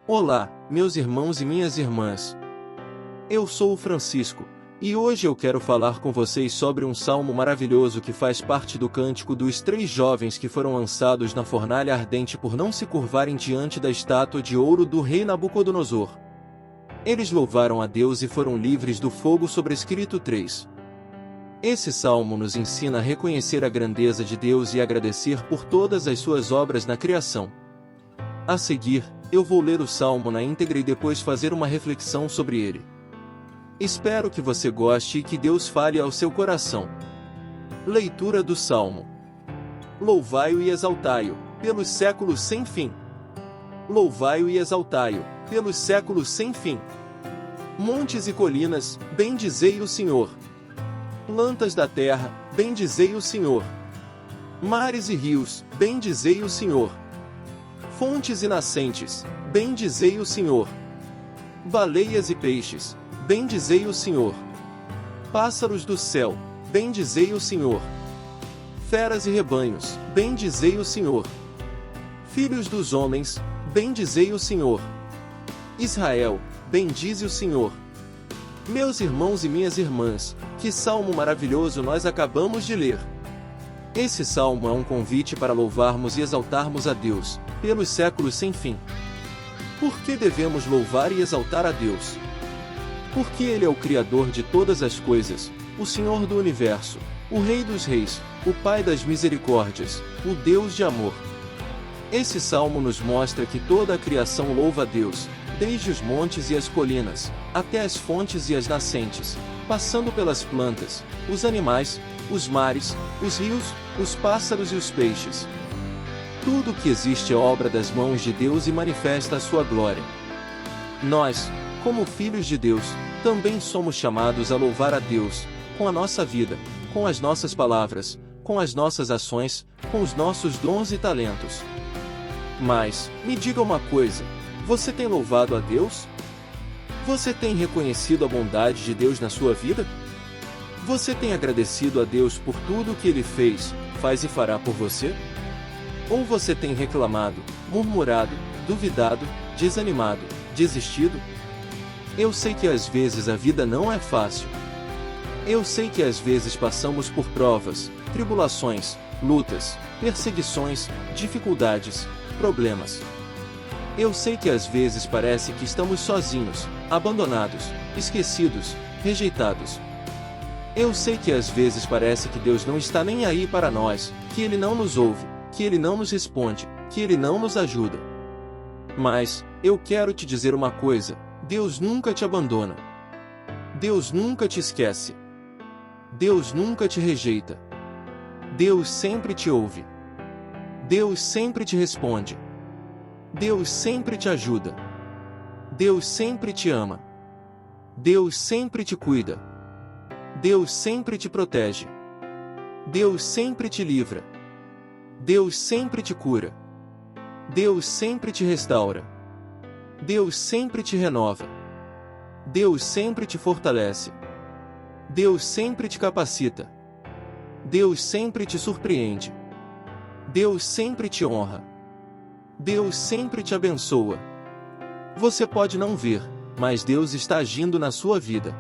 Olá, meus irmãos e minhas irmãs. Eu sou o Francisco, e hoje eu quero falar com vocês sobre um salmo maravilhoso que faz parte do cântico dos 3 jovens que foram lançados na fornalha ardente por não se curvarem diante da estátua de ouro do rei Nabucodonosor. Eles louvaram a Deus e foram livres do fogo sobrescrito 3. Esse salmo nos ensina a reconhecer a grandeza de Deus e agradecer por todas as suas obras na criação. A seguir, eu vou ler o salmo na íntegra e depois fazer uma reflexão sobre ele. Espero que você goste e que Deus fale ao seu coração. Leitura do salmo. Louvai-o e exaltai-o, pelos séculos sem fim. Louvai-o e exaltai-o, pelos séculos sem fim. Montes e colinas, bendizei o Senhor. Plantas da terra, bendizei o Senhor. Mares e rios, bendizei o Senhor. Fontes e nascentes, bendizei o Senhor. Baleias e peixes, bendizei o Senhor. Pássaros do céu, bendizei o Senhor. Feras e rebanhos, bendizei o Senhor. Filhos dos homens, bendizei o Senhor. Israel, bendize o Senhor. Meus irmãos e minhas irmãs, que salmo maravilhoso nós acabamos de ler. Esse salmo é um convite para louvarmos e exaltarmos a Deus, pelos séculos sem fim. Por que devemos louvar e exaltar a Deus? Porque Ele é o Criador de todas as coisas, o Senhor do Universo, o Rei dos Reis, o Pai das Misericórdias, o Deus de amor. Esse salmo nos mostra que toda a criação louva a Deus, desde os montes e as colinas, até as fontes e as nascentes, passando pelas plantas, os animais, os mares, os rios, os pássaros e os peixes. Tudo o que existe é obra das mãos de Deus e manifesta a sua glória. Nós, como filhos de Deus, também somos chamados a louvar a Deus, com a nossa vida, com as nossas palavras, com as nossas ações, com os nossos dons e talentos. Mas, me diga uma coisa, você tem louvado a Deus? Você tem reconhecido a bondade de Deus na sua vida? Você tem agradecido a Deus por tudo o que Ele fez, faz e fará por você? Ou você tem reclamado, murmurado, duvidado, desanimado, desistido? Eu sei que às vezes a vida não é fácil. Eu sei que às vezes passamos por provas, tribulações, lutas, perseguições, dificuldades, problemas. Eu sei que às vezes parece que estamos sozinhos, abandonados, esquecidos, rejeitados. Eu sei que às vezes parece que Deus não está nem aí para nós, que Ele não nos ouve, que Ele não nos responde, que Ele não nos ajuda. Mas, eu quero te dizer uma coisa, Deus nunca te abandona. Deus nunca te esquece. Deus nunca te rejeita. Deus sempre te ouve. Deus sempre te responde. Deus sempre te ajuda. Deus sempre te ama. Deus sempre te cuida. Deus sempre te protege. Deus sempre te livra. Deus sempre te cura. Deus sempre te restaura. Deus sempre te renova. Deus sempre te fortalece. Deus sempre te capacita. Deus sempre te surpreende. Deus sempre te honra. Deus sempre te abençoa. Você pode não ver, mas Deus está agindo na sua vida.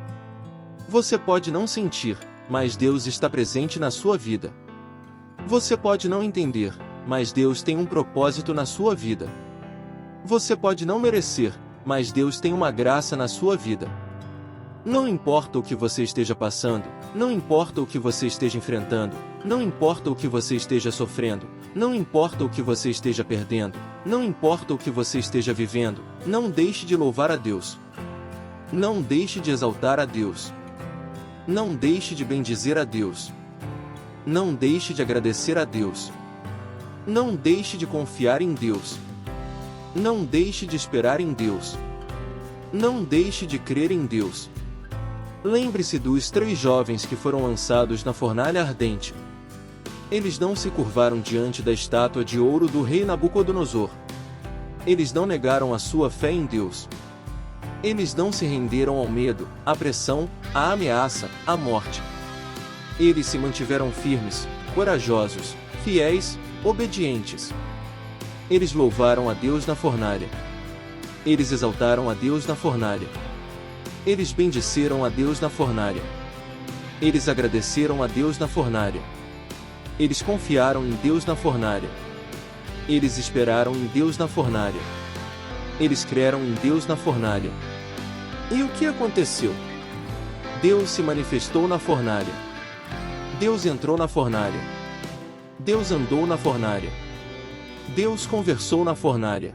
Você pode não sentir, mas Deus está presente na sua vida. Você pode não entender, mas Deus tem um propósito na sua vida. Você pode não merecer, mas Deus tem uma graça na sua vida. Não importa o que você esteja passando, não importa o que você esteja enfrentando, não importa o que você esteja sofrendo, não importa o que você esteja perdendo, não importa o que você esteja vivendo, não deixe de louvar a Deus. Não deixe de exaltar a Deus. Não deixe de bendizer a Deus. Não deixe de agradecer a Deus. Não deixe de confiar em Deus. Não deixe de esperar em Deus. Não deixe de crer em Deus. Lembre-se dos 3 jovens que foram lançados na fornalha ardente. Eles não se curvaram diante da estátua de ouro do rei Nabucodonosor. Eles não negaram a sua fé em Deus. Eles não se renderam ao medo, à pressão, à ameaça, à morte. Eles se mantiveram firmes, corajosos, fiéis, obedientes. Eles louvaram a Deus na fornalha. Eles exaltaram a Deus na fornalha. Eles bendisseram a Deus na fornalha. Eles agradeceram a Deus na fornalha. Eles confiaram em Deus na fornalha. Eles esperaram em Deus na fornalha. Eles creram em Deus na fornalha. E o que aconteceu? Deus se manifestou na fornalha. Deus entrou na fornalha. Deus andou na fornalha. Deus conversou na fornalha.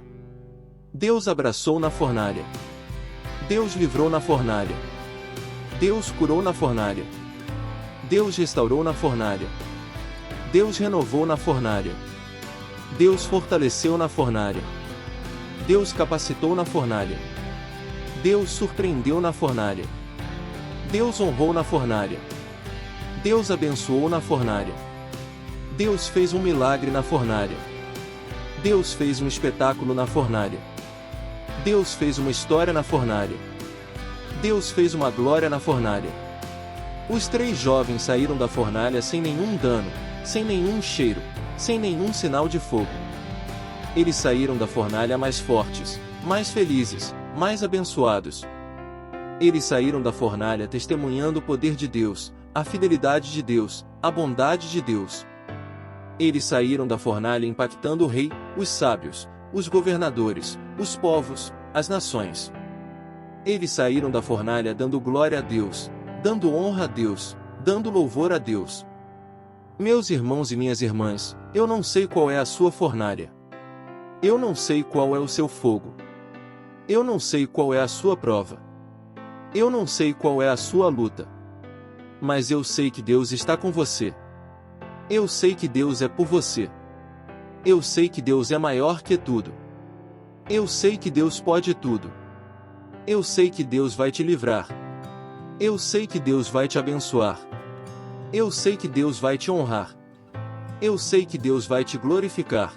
Deus abraçou na fornalha. Deus livrou na fornalha. Deus curou na fornalha. Deus restaurou na fornalha. Deus renovou na fornalha. Deus fortaleceu na fornalha. Deus capacitou na fornalha. Deus surpreendeu na fornalha. Deus honrou na fornalha. Deus abençoou na fornalha. Deus fez um milagre na fornalha. Deus fez um espetáculo na fornalha. Deus fez uma história na fornalha. Deus fez uma glória na fornalha. Os 3 jovens saíram da fornalha sem nenhum dano, sem nenhum cheiro, sem nenhum sinal de fogo. Eles saíram da fornalha mais fortes, mais felizes, mais abençoados. Eles saíram da fornalha testemunhando o poder de Deus, a fidelidade de Deus, a bondade de Deus. Eles saíram da fornalha impactando o rei, os sábios, os governadores, os povos, as nações. Eles saíram da fornalha dando glória a Deus, dando honra a Deus, dando louvor a Deus. Meus irmãos e minhas irmãs, eu não sei qual é a sua fornalha. Eu não sei qual é o seu fogo. Eu não sei qual é a sua prova. Eu não sei qual é a sua luta. Mas eu sei que Deus está com você. Eu sei que Deus é por você. Eu sei que Deus é maior que tudo. Eu sei que Deus pode tudo. Eu sei que Deus vai te livrar. Eu sei que Deus vai te abençoar. Eu sei que Deus vai te honrar. Eu sei que Deus vai te glorificar.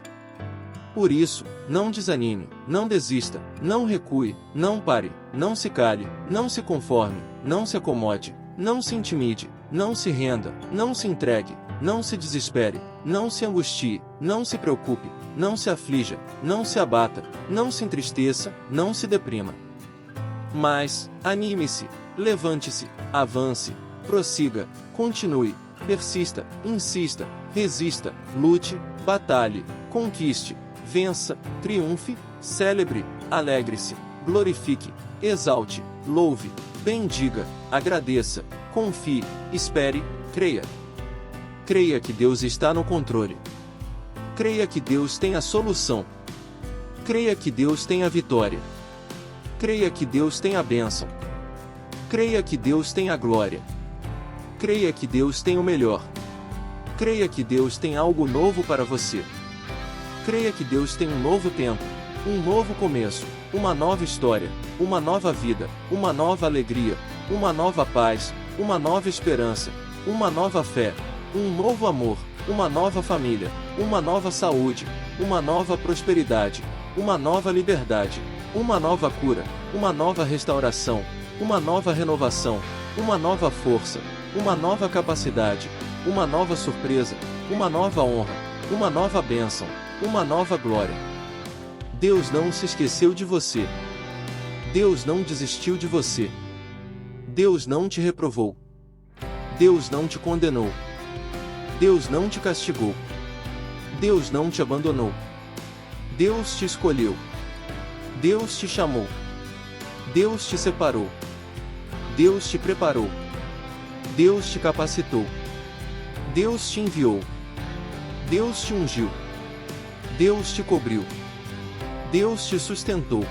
Por isso, não desanime, não desista, não recue, não pare, não se cale, não se conforme, não se acomode, não se intimide, não se renda, não se entregue, não se desespere, não se angustie, não se preocupe, não se aflija, não se abata, não se entristeça, não se deprima. Mas, anime-se, levante-se, avance, prossiga, continue, persista, insista, resista, lute, batalhe, conquiste, vença, triunfe, celebre, alegre-se, glorifique, exalte, louve, bendiga, agradeça, confie, espere, creia. Creia que Deus está no controle. Creia que Deus tem a solução. Creia que Deus tem a vitória. Creia que Deus tem a bênção. Creia que Deus tem a glória. Creia que Deus tem o melhor. Creia que Deus tem algo novo para você. Creia que Deus tem um novo tempo, um novo começo, uma nova história, uma nova vida, uma nova alegria, uma nova paz, uma nova esperança, uma nova fé, um novo amor, uma nova família, uma nova saúde, uma nova prosperidade, uma nova liberdade, uma nova cura, uma nova restauração, uma nova renovação, uma nova força, uma nova capacidade, uma nova surpresa, uma nova honra, uma nova bênção, uma nova glória. Deus não se esqueceu de você. Deus não desistiu de você. Deus não te reprovou. Deus não te condenou. Deus não te castigou. Deus não te abandonou. Deus te escolheu. Deus te chamou. Deus te separou. Deus te preparou. Deus te capacitou. Deus te enviou. Deus te ungiu. Deus te cobriu. Deus te sustentou.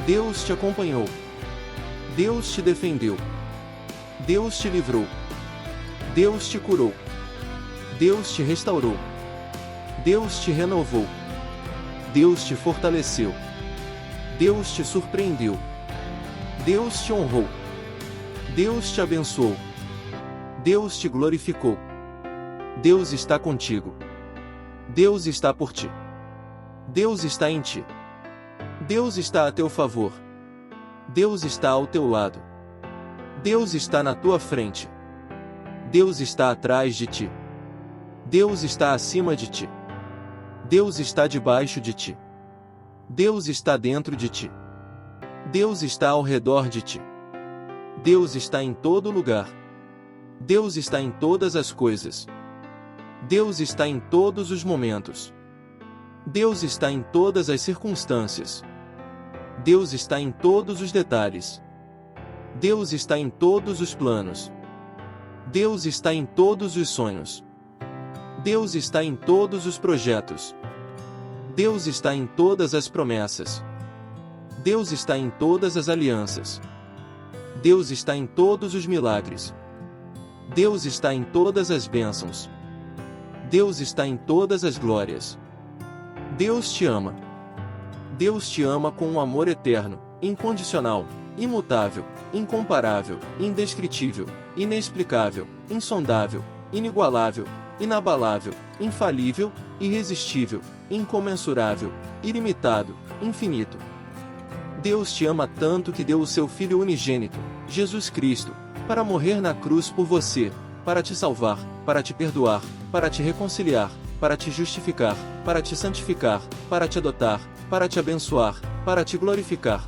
Deus te acompanhou. Deus te defendeu. Deus te livrou. Deus te curou. Deus te restaurou. Deus te renovou. Deus te fortaleceu. Deus te surpreendeu. Deus te honrou. Deus te abençoou. Deus te glorificou. Deus está contigo. Deus está por ti. Deus está em ti. Deus está a teu favor. Deus está ao teu lado. Deus está na tua frente. Deus está atrás de ti. Deus está acima de ti. Deus está debaixo de ti. Deus está dentro de ti. Deus está ao redor de ti. Deus está em todo lugar. Deus está em todas as coisas. Deus está em todos os momentos. Deus está em todas as circunstâncias. Deus está em todos os detalhes. Deus está em todos os planos. Deus está em todos os sonhos. Deus está em todos os projetos. Deus está em todas as promessas. Deus está em todas as alianças. Deus está em todos os milagres. Deus está em todas as bênçãos. Deus está em todas as glórias. Deus te ama. Deus te ama com um amor eterno, incondicional, imutável, incomparável, indescritível, inexplicável, insondável, inigualável, inabalável, infalível, irresistível, incomensurável, ilimitado, infinito. Deus te ama tanto que deu o seu Filho unigênito, Jesus Cristo, para morrer na cruz por você, para te salvar, para te perdoar, para te reconciliar, para te justificar, para te santificar, para te adotar, para te abençoar, para te glorificar.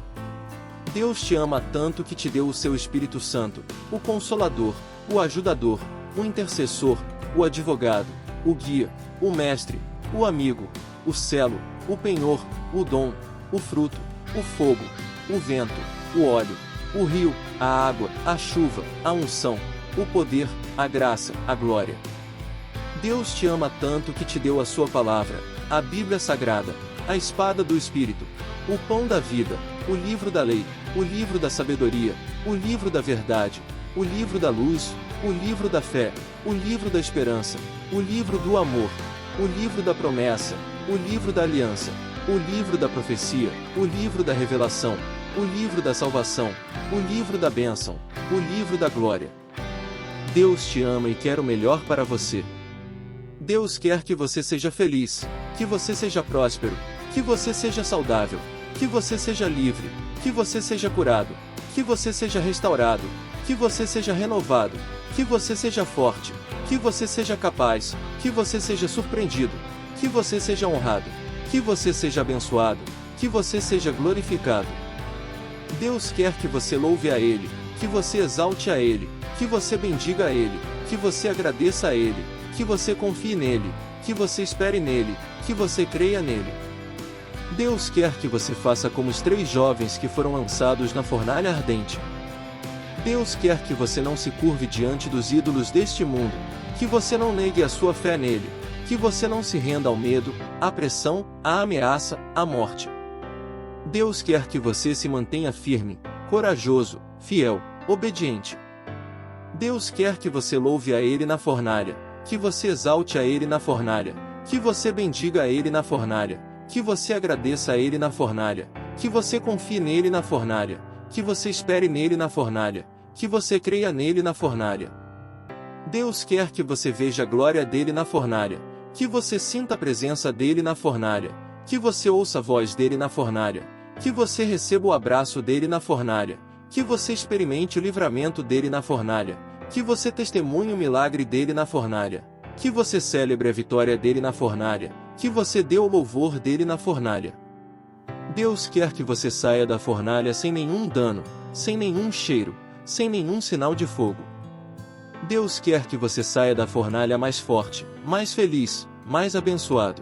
Deus te ama tanto que te deu o seu Espírito Santo, o Consolador, o Ajudador, o Intercessor, o Advogado, o Guia, o Mestre, o Amigo, o Celo, o Penhor, o Dom, o Fruto, o Fogo, o Vento, o Óleo, o Rio, a Água, a Chuva, a Unção, o Poder, a Graça, a Glória. Deus te ama tanto que te deu a sua palavra, a Bíblia Sagrada, a espada do Espírito, o pão da vida, o livro da lei, o livro da sabedoria, o livro da verdade, o livro da luz, o livro da fé, o livro da esperança, o livro do amor, o livro da promessa, o livro da aliança, o livro da profecia, o livro da revelação, o livro da salvação, o livro da bênção, o livro da glória. Deus te ama e quer o melhor para você. Deus quer que você seja feliz, que você seja próspero, que você seja saudável, que você seja livre, que você seja curado, que você seja restaurado, que você seja renovado, que você seja forte, que você seja capaz, que você seja surpreendido, que você seja honrado, que você seja abençoado, que você seja glorificado. Deus quer que você louve a Ele, que você exalte a Ele, que você bendiga a Ele, que você agradeça a Ele, que você confie nele, que você espere nele, que você creia nele. Deus quer que você faça como os 3 jovens que foram lançados na fornalha ardente. Deus quer que você não se curve diante dos ídolos deste mundo, que você não negue a sua fé nele, que você não se renda ao medo, à pressão, à ameaça, à morte. Deus quer que você se mantenha firme, corajoso, fiel, obediente. Deus quer que você louve a Ele na fornalha, que você exalte a Ele na fornalha, que você bendiga a Ele na fornalha, que você agradeça a Ele na fornalha, que você confie nele na fornalha, que você espere nele na fornalha, que você creia nele na fornalha. Deus quer que você veja a glória dele na fornalha, que você sinta a presença dele na fornalha, que você ouça a voz dele na fornalha, que você receba o abraço dele na fornalha, que você experimente o livramento dele na fornalha, que você testemunhe o milagre dele na fornalha, que você celebre a vitória dele na fornalha, que você dê o louvor dele na fornalha. Deus quer que você saia da fornalha sem nenhum dano, sem nenhum cheiro, sem nenhum sinal de fogo. Deus quer que você saia da fornalha mais forte, mais feliz, mais abençoado.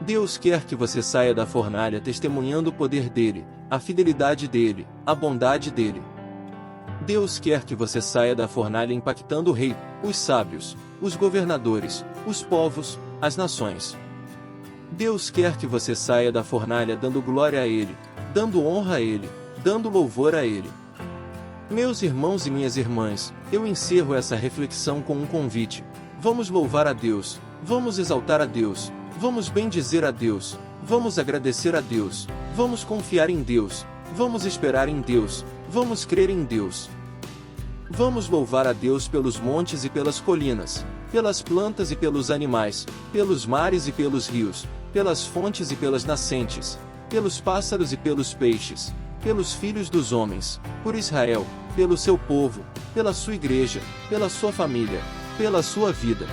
Deus quer que você saia da fornalha testemunhando o poder dele, a fidelidade dele, a bondade dele. Deus quer que você saia da fornalha impactando o rei, os sábios, os governadores, os povos, as nações. Deus quer que você saia da fornalha dando glória a Ele, dando honra a Ele, dando louvor a Ele. Meus irmãos e minhas irmãs, eu encerro essa reflexão com um convite. Vamos louvar a Deus, vamos exaltar a Deus, vamos bendizer a Deus, vamos agradecer a Deus, vamos confiar em Deus, vamos esperar em Deus, vamos crer em Deus. Vamos louvar a Deus pelos montes e pelas colinas, pelas plantas e pelos animais, pelos mares e pelos rios, pelas fontes e pelas nascentes, pelos pássaros e pelos peixes, pelos filhos dos homens, por Israel, pelo seu povo, pela sua igreja, pela sua família, pela sua vida.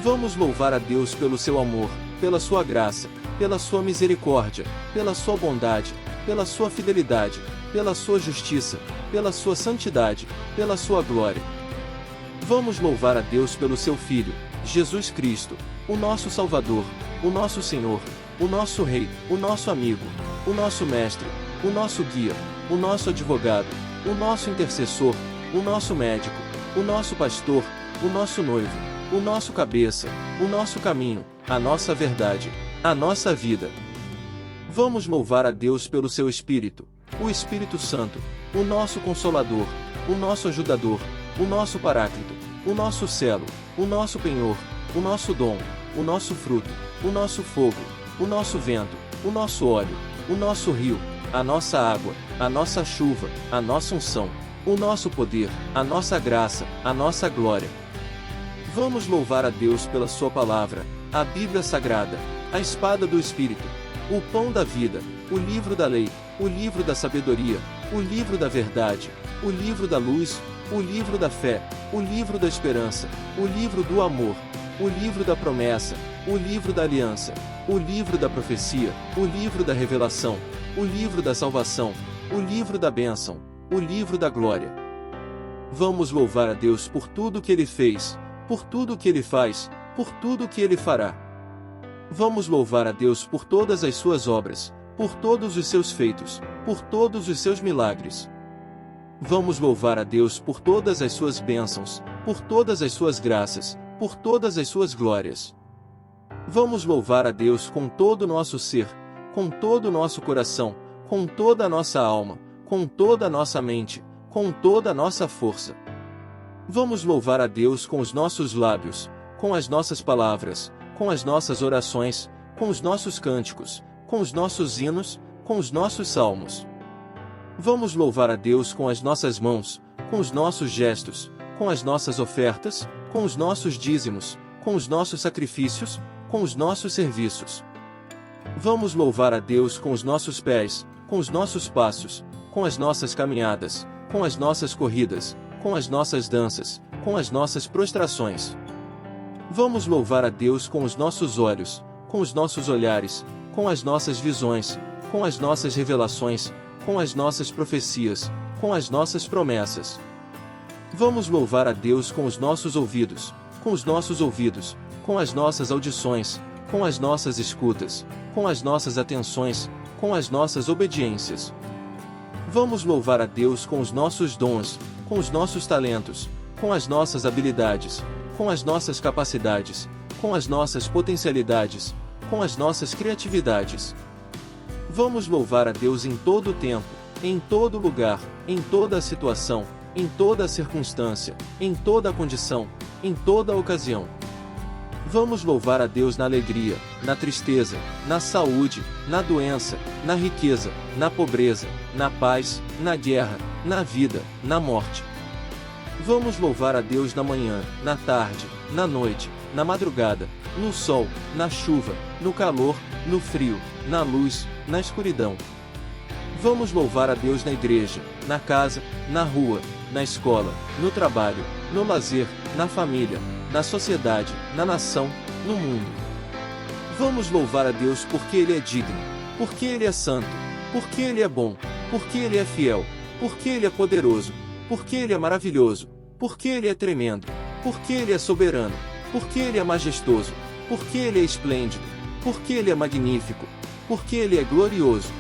Vamos louvar a Deus pelo seu amor, pela sua graça, pela sua misericórdia, pela sua bondade, pela sua fidelidade, pela sua justiça, pela sua santidade, pela sua glória. Vamos louvar a Deus pelo seu Filho, Jesus Cristo, o nosso Salvador, o nosso Senhor, o nosso Rei, o nosso amigo, o nosso Mestre, o nosso guia, o nosso advogado, o nosso intercessor, o nosso médico, o nosso pastor, o nosso noivo, o nosso cabeça, o nosso caminho, a nossa verdade, a nossa vida. Vamos louvar a Deus pelo seu Espírito, o Espírito Santo, o nosso Consolador, o nosso Ajudador, o nosso Paráclito, o nosso Celo, o nosso Penhor, o nosso dom, o nosso fruto, o nosso fogo, o nosso vento, o nosso óleo, o nosso rio, a nossa água, a nossa chuva, a nossa unção, o nosso poder, a nossa graça, a nossa glória. Vamos louvar a Deus pela sua palavra, a Bíblia Sagrada, a espada do Espírito, o pão da vida, o livro da lei, o livro da sabedoria, o livro da verdade, o livro da luz, o livro da fé, o livro da esperança, o livro do amor, o livro da promessa, o livro da aliança, o livro da profecia, o livro da revelação, o livro da salvação, o livro da bênção, o livro da glória. Vamos louvar a Deus por tudo que Ele fez, por tudo que Ele faz, por tudo que Ele fará. Vamos louvar a Deus por todas as suas obras, por todos os seus feitos, por todos os seus milagres. Vamos louvar a Deus por todas as suas bênçãos, por todas as suas graças, por todas as suas glórias. Vamos louvar a Deus com todo o nosso ser, com todo o nosso coração, com toda a nossa alma, com toda a nossa mente, com toda a nossa força. Vamos louvar a Deus com os nossos lábios, com as nossas palavras, com as nossas orações, com os nossos cânticos, com os nossos hinos, com os nossos salmos. Vamos louvar a Deus com as nossas mãos, com os nossos gestos, com as nossas ofertas, com os nossos dízimos, com os nossos sacrifícios, com os nossos serviços. Vamos louvar a Deus com os nossos pés, com os nossos passos, com as nossas caminhadas, com as nossas corridas, com as nossas danças, com as nossas prostrações. Vamos louvar a Deus com os nossos olhos, com os nossos olhares, com as nossas visões, com as nossas revelações, com as nossas profecias, com as nossas promessas. Vamos louvar a Deus com os nossos ouvidos, com as nossas audições, com as nossas escutas, com as nossas atenções, com as nossas obediências. Vamos louvar a Deus com os nossos dons, com os nossos talentos, com as nossas habilidades, com as nossas capacidades, com as nossas potencialidades, com as nossas criatividades. Vamos louvar a Deus em todo o tempo, em todo lugar, em toda a situação, em toda a circunstância, em toda a condição, em toda a ocasião. Vamos louvar a Deus na alegria, na tristeza, na saúde, na doença, na riqueza, na pobreza, na paz, na guerra, na vida, na morte. Vamos louvar a Deus na manhã, na tarde, na noite, na madrugada, no sol, na chuva, no calor, no frio, na luz, na escuridão. Vamos louvar a Deus na igreja, na casa, na rua, na escola, no trabalho, no lazer, na família, na sociedade, na nação, no mundo. Vamos louvar a Deus porque Ele é digno, porque Ele é santo, porque Ele é bom, porque Ele é fiel, porque Ele é poderoso, porque Ele é maravilhoso, porque Ele é tremendo, porque Ele é soberano, porque Ele é majestoso, porque Ele é esplêndido, porque Ele é magnífico, porque Ele é glorioso.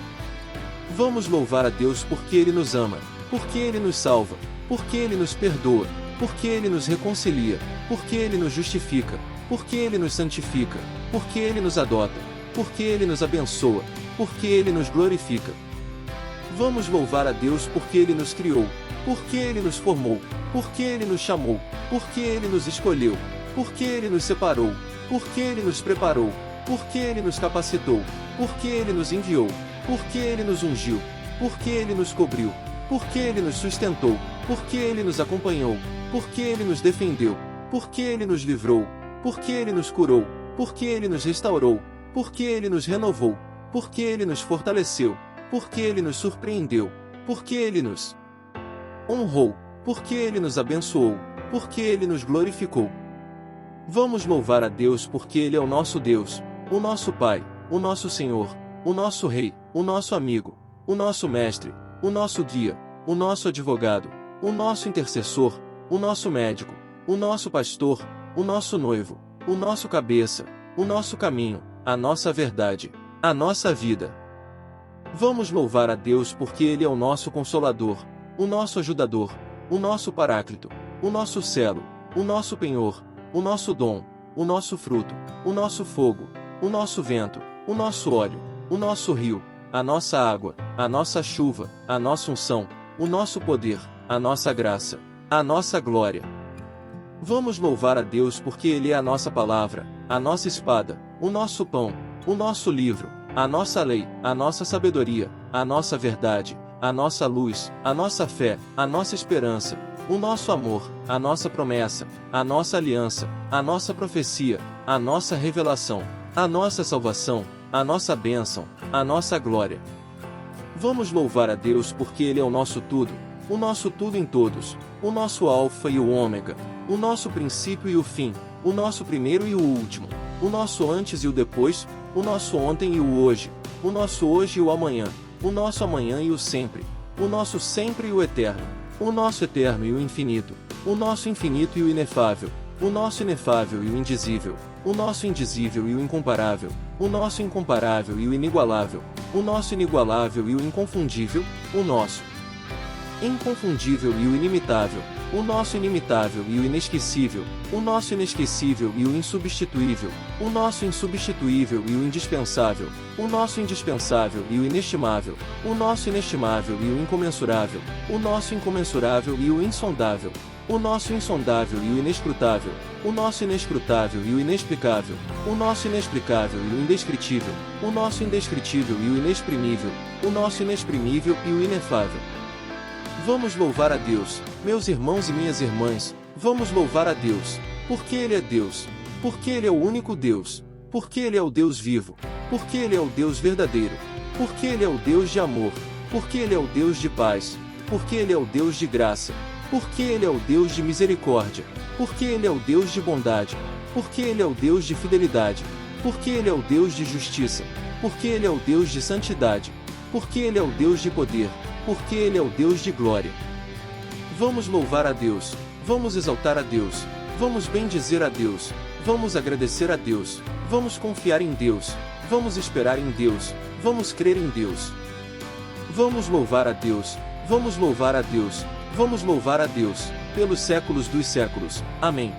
Vamos louvar a Deus porque Ele nos ama, porque Ele nos salva, porque Ele nos perdoa, porque Ele nos reconcilia, porque Ele nos justifica, porque Ele nos santifica, porque Ele nos adota, porque Ele nos abençoa, porque Ele nos glorifica. Vamos louvar a Deus porque Ele nos criou, porque Ele nos formou, porque Ele nos chamou, porque Ele nos escolheu, porque Ele nos separou, porque Ele nos preparou, porque Ele nos capacitou, porque Ele nos enviou, porque Ele nos ungiu, porque Ele nos cobriu, porque Ele nos sustentou, porque Ele nos acompanhou, porque Ele nos defendeu, porque Ele nos livrou, porque Ele nos curou, porque Ele nos restaurou, porque Ele nos renovou, porque Ele nos fortaleceu, porque Ele nos surpreendeu, porque Ele nos honrou, porque Ele nos abençoou, porque Ele nos glorificou. Vamos louvar a Deus porque Ele é o nosso Deus, o nosso Pai, o nosso Senhor, o nosso Rei, o nosso amigo, o nosso Mestre, o nosso guia, o nosso advogado, o nosso intercessor, o nosso médico, o nosso pastor, o nosso noivo, o nosso cabeça, o nosso caminho, a nossa verdade, a nossa vida. Vamos louvar a Deus porque Ele é o nosso Consolador, o nosso ajudador, o nosso Paráclito, o nosso celo, o nosso penhor, o nosso dom, o nosso fruto, o nosso fogo, o nosso vento, o nosso óleo, o nosso rio, a nossa água, a nossa chuva, a nossa unção, o nosso poder, a nossa graça, a nossa glória. Vamos louvar a Deus porque Ele é a nossa palavra, a nossa espada, o nosso pão, o nosso livro, a nossa lei, a nossa sabedoria, a nossa verdade, a nossa luz, a nossa fé, a nossa esperança, o nosso amor, a nossa promessa, a nossa aliança, a nossa profecia, a nossa revelação, a nossa salvação, a nossa bênção, a nossa glória. Vamos louvar a Deus porque Ele é o nosso tudo em todos, o nosso alfa e o ômega, o nosso princípio e o fim, o nosso primeiro e o último, o nosso antes e o depois, o nosso ontem e o hoje, o nosso hoje e o amanhã, o nosso amanhã e o sempre, o nosso sempre e o eterno, o nosso eterno e o infinito, o nosso infinito e o inefável, o nosso inefável e o indizível, o nosso indizível e o incomparável, o nosso incomparável e o inigualável, o nosso inigualável e o inconfundível, o nosso inconfundível e o inimitável, o nosso inimitável e o inesquecível, o nosso inesquecível e o insubstituível, o nosso insubstituível e o indispensável, o nosso indispensável e o inestimável, o nosso inestimável e o incomensurável, o nosso incomensurável e o insondável, o nosso insondável e o inescrutável, o nosso inescrutável e o inexplicável, o nosso inexplicável e o indescritível, o nosso indescritível e o inexprimível, o nosso inexprimível e o inefável. Vamos louvar a Deus, meus irmãos e minhas irmãs, vamos louvar a Deus, porque Ele é Deus, porque Ele é o único Deus, porque Ele é o Deus vivo, porque Ele é o Deus verdadeiro, porque Ele é o Deus de amor, porque Ele é o Deus de paz, porque Ele é o Deus de graça, porque Ele é o Deus de misericórdia, porque Ele é o Deus de bondade, porque Ele é o Deus de fidelidade, porque Ele é o Deus de justiça, porque Ele é o Deus de santidade, porque Ele é o Deus de poder, porque Ele é o Deus de glória. Vamos louvar a Deus, vamos exaltar a Deus, vamos bendizer a Deus, vamos agradecer a Deus, vamos confiar em Deus, vamos esperar em Deus, vamos crer em Deus. Vamos louvar a Deus, vamos louvar a Deus, vamos louvar a Deus, pelos séculos dos séculos. Amém.